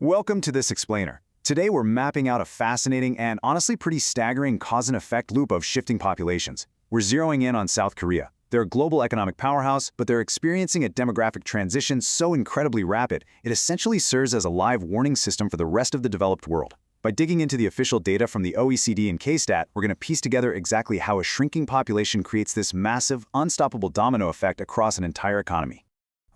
Welcome to this explainer. Today we're mapping out a fascinating and honestly pretty staggering cause and effect loop of shifting populations. We're zeroing in on South Korea. They're a global economic powerhouse, but they're experiencing a demographic transition so incredibly rapid, it essentially serves as a live warning system for the rest of the developed world. By digging into the official data from the OECD and KStat, we're going to piece together exactly how a shrinking population creates this massive, unstoppable domino effect across an entire economy.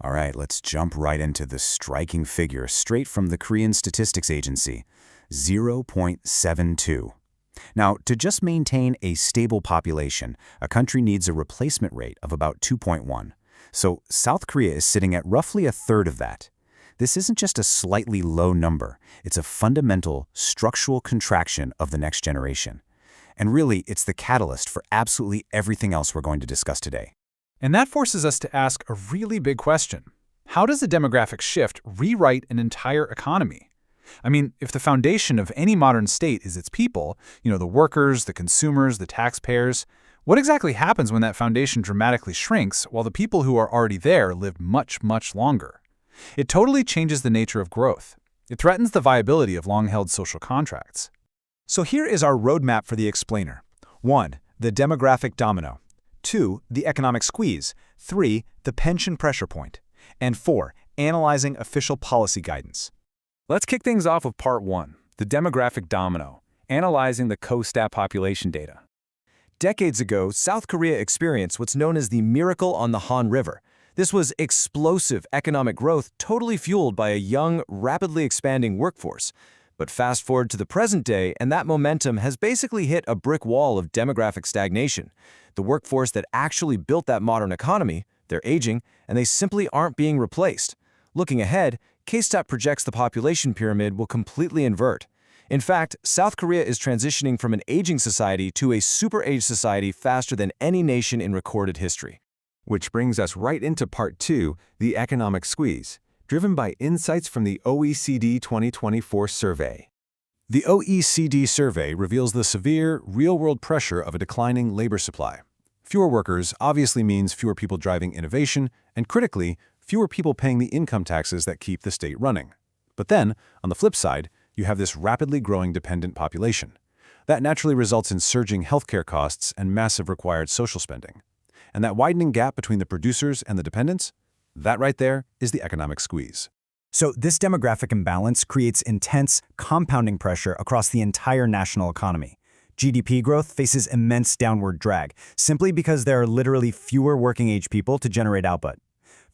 All right, let's jump right into the striking figure straight from the Korean Statistics Agency, 0.72. Now, to just maintain a stable population, a country needs a replacement rate of about 2.1. So South Korea is sitting at roughly a third of that. This isn't just a slightly low number, it's a fundamental, structural contraction of the next generation. And really, it's the catalyst for absolutely everything else we're going to discuss today. And that forces us to ask a really big question. How does a demographic shift rewrite an entire economy? I mean, if the foundation of any modern state is its people, the workers, the consumers, the taxpayers, what exactly happens when that foundation dramatically shrinks while the people who are already there live much, much longer? It totally changes the nature of growth. It threatens the viability of long-held social contracts. So here is our roadmap for the explainer. 1. The demographic domino. 2. The economic squeeze. 3. The pension pressure point. And 4. Analyzing official policy guidance. Let's kick things off with part 1, the demographic domino, analyzing the KStat population data. Decades ago, South Korea experienced what's known as the miracle on the Han River. This was explosive economic growth totally fueled by a young, rapidly expanding workforce. But fast forward to the present day, and that momentum has basically hit a brick wall of demographic stagnation. The workforce that actually built that modern economy, they're aging, and they simply aren't being replaced. Looking ahead, KStat projects the population pyramid will completely invert. In fact, South Korea is transitioning from an aging society to a super-aged society faster than any nation in recorded history. Which brings us right into part 2, the economic squeeze, driven by insights from the OECD 2024 survey. The OECD survey reveals the severe, real-world pressure of a declining labor supply. Fewer workers obviously means fewer people driving innovation, and critically, fewer people paying the income taxes that keep the state running. But then, on the flip side, you have this rapidly growing dependent population. That naturally results in surging healthcare costs and massive required social spending. And that widening gap between the producers and the dependents, that right there is the economic squeeze. So this demographic imbalance creates intense, compounding pressure across the entire national economy. GDP growth faces immense downward drag, simply because there are literally fewer working-age people to generate output.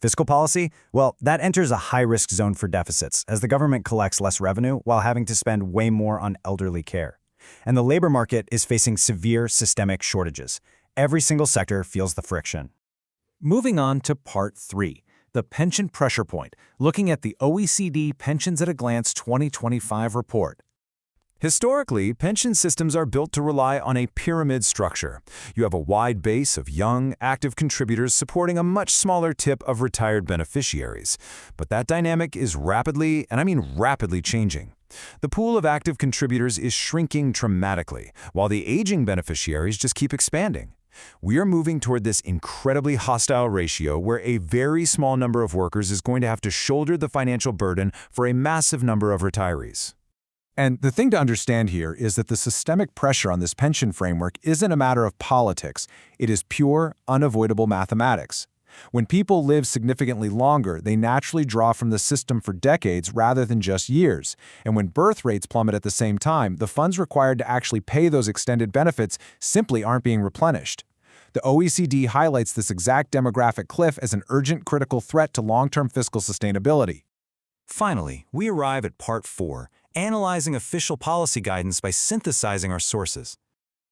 Fiscal policy? Well, that enters a high-risk zone for deficits, as the government collects less revenue while having to spend way more on elderly care. And the labor market is facing severe systemic shortages. Every single sector feels the friction. Moving on to part 3, the pension pressure point, looking at the OECD Pensions at a Glance 2025 report. Historically, pension systems are built to rely on a pyramid structure. You have a wide base of young, active contributors supporting a much smaller tip of retired beneficiaries. But that dynamic is rapidly, and I mean rapidly, changing. The pool of active contributors is shrinking dramatically, while the aging beneficiaries just keep expanding. We are moving toward this incredibly hostile ratio where a very small number of workers is going to have to shoulder the financial burden for a massive number of retirees. And the thing to understand here is that the systemic pressure on this pension framework isn't a matter of politics. It is pure, unavoidable mathematics. When people live significantly longer, they naturally draw from the system for decades rather than just years. And when birth rates plummet at the same time, the funds required to actually pay those extended benefits simply aren't being replenished. The OECD highlights this exact demographic cliff as an urgent critical threat to long-term fiscal sustainability. Finally, we arrive at part 4, analyzing official policy guidance by synthesizing our sources.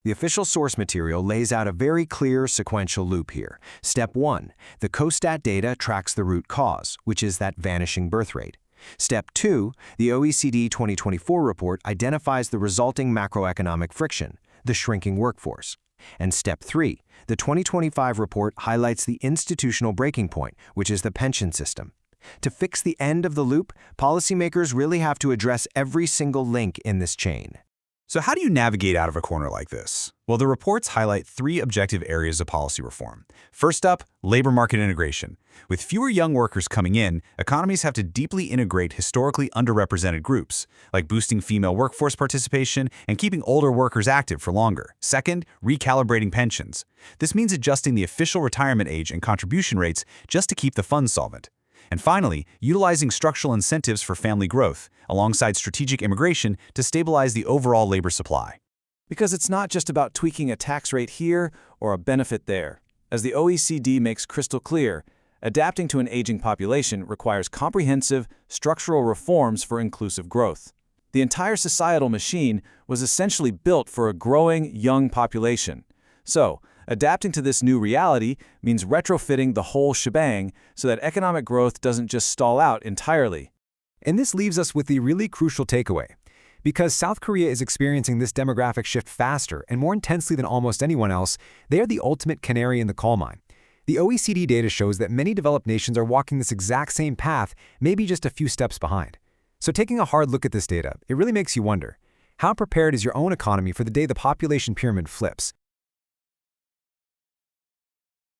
The official source material lays out a very clear sequential loop here. Step 1, the KStat data tracks the root cause, which is that vanishing birth rate. Step 2, the OECD 2024 report identifies the resulting macroeconomic friction, the shrinking workforce. And Step 3, the 2025 report highlights the institutional breaking point, which is the pension system. To fix the end of the loop, policymakers really have to address every single link in this chain. So how do you navigate out of a corner like this? Well, the reports highlight 3 objective areas of policy reform. First up, labor market integration. With fewer young workers coming in, economies have to deeply integrate historically underrepresented groups, like boosting female workforce participation and keeping older workers active for longer. Second, recalibrating pensions. This means adjusting the official retirement age and contribution rates just to keep the funds solvent. And finally, utilizing structural incentives for family growth, alongside strategic immigration to stabilize the overall labor supply. Because it's not just about tweaking a tax rate here or a benefit there. As the OECD makes crystal clear, adapting to an aging population requires comprehensive, structural reforms for inclusive growth. The entire societal machine was essentially built for a growing, young population. So, adapting to this new reality means retrofitting the whole shebang so that economic growth doesn't just stall out entirely. And this leaves us with the really crucial takeaway. Because South Korea is experiencing this demographic shift faster and more intensely than almost anyone else, they are the ultimate canary in the coal mine. The OECD data shows that many developed nations are walking this exact same path, maybe just a few steps behind. So taking a hard look at this data, it really makes you wonder, how prepared is your own economy for the day the population pyramid flips?